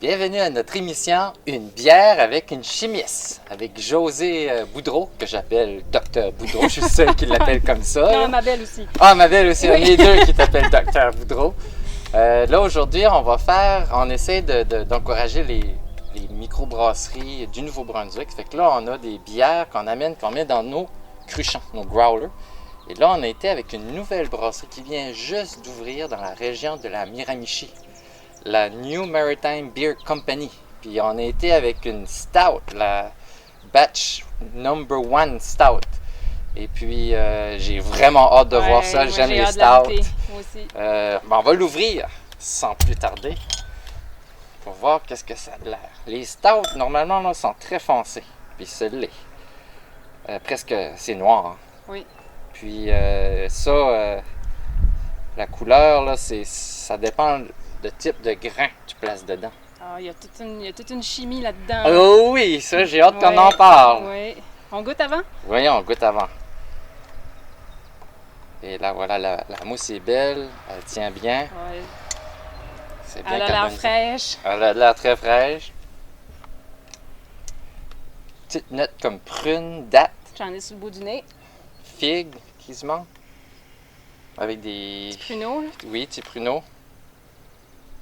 Bienvenue à notre émission Une bière avec une chimiste, avec José Boudreau, que j'appelle Docteur Boudreau. Je suis le seul qui l'appelle comme ça. Non, Mabel aussi. Ah, Mabel aussi, Oui. on est deux qui t'appellent Docteur Boudreau. Là, aujourd'hui, on essaie d'encourager les microbrasseries du Nouveau-Brunswick. Fait que là, on a des bières qu'on met dans nos cruchons, nos growlers. Et là, on a été avec une nouvelle brasserie qui vient juste d'ouvrir dans la région de la Miramichi, la New Maritime Beer Company. Puis on a été avec une stout, la Batch Number 1 Stout. Et puis j'ai vraiment hâte de voir ça. J'aime les stouts. Moi aussi. On va l'ouvrir sans plus tarder pour voir qu'est-ce que ça a l'air. Les stouts, normalement, là, sont très foncés. Puis celui-là, presque, c'est noir. Hein? Oui. Puis la couleur, là, ça dépend du type de grain que tu places dedans. Ah, il y a toute une chimie là-dedans. Oh oui, ça, j'ai hâte qu'on en parle. Oui. On goûte avant? Voyons, on goûte avant. Et là, voilà, la mousse est belle, elle tient bien. Oui. C'est bien Elle a l'air carbonisé. fraîche. Elle a l'air très fraîche. Petite note comme prune, date, J'en ai sur le bout du nez. figue, quasiment. Avec des... Pruneau, là. Oui, petits pruneaux.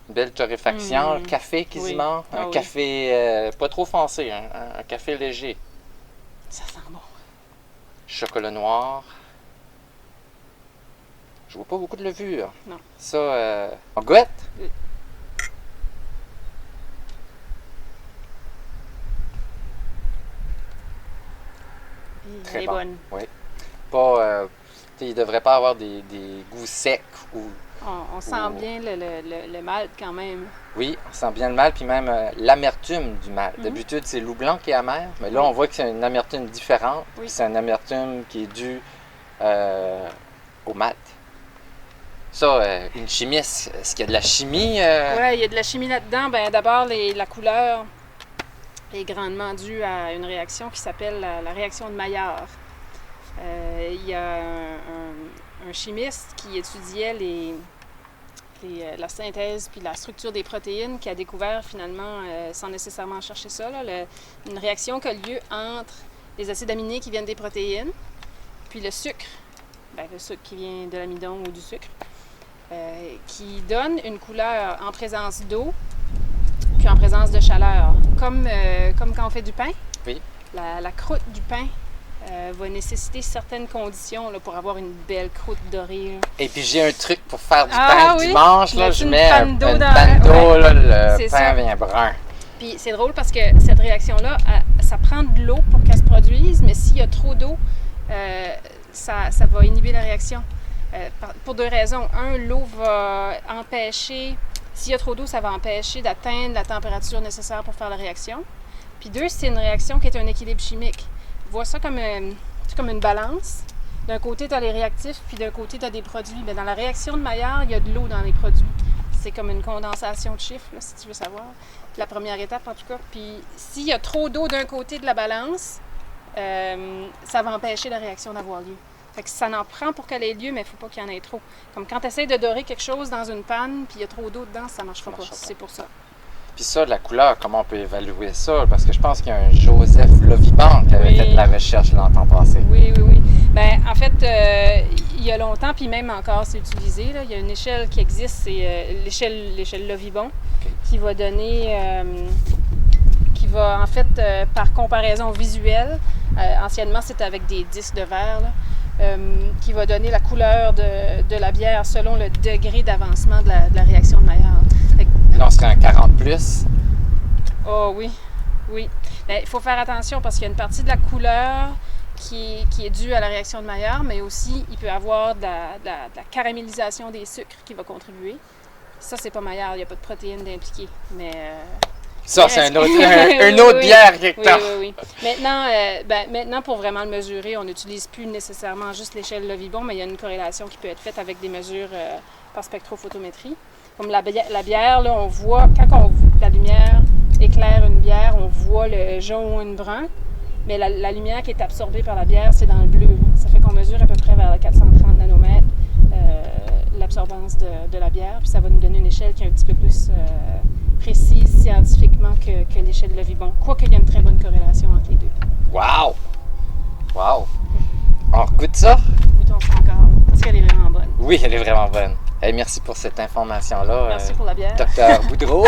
Belle torréfaction, café quasiment. Oui. Ah Un oui. café pas trop foncé, un café léger. Ça sent bon. Chocolat noir. Je vois pas beaucoup de levure. Non. Ça, on goûte? Oui. Très Elle est bon. bonne. Oui. Pas, il ne devrait pas avoir des goûts secs ou... On sent bien le malt quand même. Oui, on sent bien le malt, puis même l'amertume du malt. D'habitude, c'est loup blanc qui est amer, mais là, on voit que c'est une amertume différente. Oui. Puis c'est une amertume qui est due au malt. Ça, une chimiste, est-ce qu'il y a de la chimie? Oui, il y a de la chimie là-dedans. Ben, d'abord, la couleur est grandement due à une réaction qui s'appelle la réaction de Maillard. Il y a un chimiste qui étudiait la synthèse puis la structure des protéines qui a découvert finalement, sans nécessairement chercher ça, là, une réaction qui a lieu entre les acides aminés qui viennent des protéines puis le sucre qui vient de l'amidon ou du sucre, qui donne une couleur en présence d'eau puis en présence de chaleur. Comme quand on fait du pain, Oui. la croûte du pain va nécessiter certaines conditions là, pour avoir une belle croûte dorée. Là. Et puis j'ai un truc pour faire du Ah pain le oui? dimanche, là, Mets-tu je une mets panne d'eau une dans- panne d'eau, ouais. là, le C'est pain ça. vient brun. Puis c'est drôle parce que cette réaction-là, ça prend de l'eau pour qu'elle se produise, mais s'il y a trop d'eau, ça va inhiber la réaction. Pour deux raisons. Un, l'eau va empêcher, s'il y a trop d'eau, ça va empêcher d'atteindre la température nécessaire pour faire la réaction. Puis deux, c'est une réaction qui est un équilibre chimique. Vois ça comme une balance. D'un côté, tu as les réactifs, puis d'un côté, tu as des produits. Bien, dans la réaction de Maillard, il y a de l'eau dans les produits. C'est comme une condensation de chiffres, là, si tu veux savoir. La première étape, en tout cas. Puis s'il y a trop d'eau d'un côté de la balance, ça va empêcher la réaction d'avoir lieu. Fait que ça en prend pour qu'elle ait lieu, mais il ne faut pas qu'il y en ait trop. Comme quand tu essaies de dorer quelque chose dans une panne, puis il y a trop d'eau dedans, ça ne marchera pas. C'est pour ça. Puis ça, la couleur, comment on peut évaluer ça? Parce que je pense qu'il y a un Joseph Loviban qui avait Oui. fait de la recherche l'an passé. Oui. Bien, en fait, il y a longtemps, puis même encore, c'est utilisé. Là. Il y a une échelle qui existe, c'est l'échelle Lovibon, qui va donner, en fait, par comparaison visuelle, anciennement c'était avec des disques de verre, là, qui va donner la couleur de la bière selon le degré d'avancement de la réaction de Maillard. Là, on serait en 40 plus. Oh oui. Bien, il faut faire attention parce qu'il y a une partie de la couleur qui est due à la réaction de Maillard, mais aussi il peut y avoir de la caramélisation des sucres qui va contribuer. Ça, c'est pas Maillard, il n'y a pas de protéines d'impliquer. Mais Ça, c'est une autre Oui, bière quelque temps. Oui. Maintenant, pour vraiment le mesurer, on n'utilise plus nécessairement juste l'échelle Lovibon, mais il y a une corrélation qui peut être faite avec des mesures par spectrophotométrie. Comme la bière, là, on voit, quand la lumière éclaire une bière, on voit le jaune brun, mais la lumière qui est absorbée par la bière, c'est dans le bleu. Ça fait qu'on mesure à peu près vers 430 nanomètres l'absorbance de la bière, puis ça va nous donner une échelle qui est un petit peu plus précise scientifiquement que l'échelle de Vibon, quoique il y a une très bonne corrélation entre les deux. Wow! Wow! On regoute ça? Goûtons ça encore, parce qu'elle est vraiment bonne. Oui, elle est vraiment bonne. Hey, merci pour cette information-là. Merci pour la bière. Docteur Boudreau.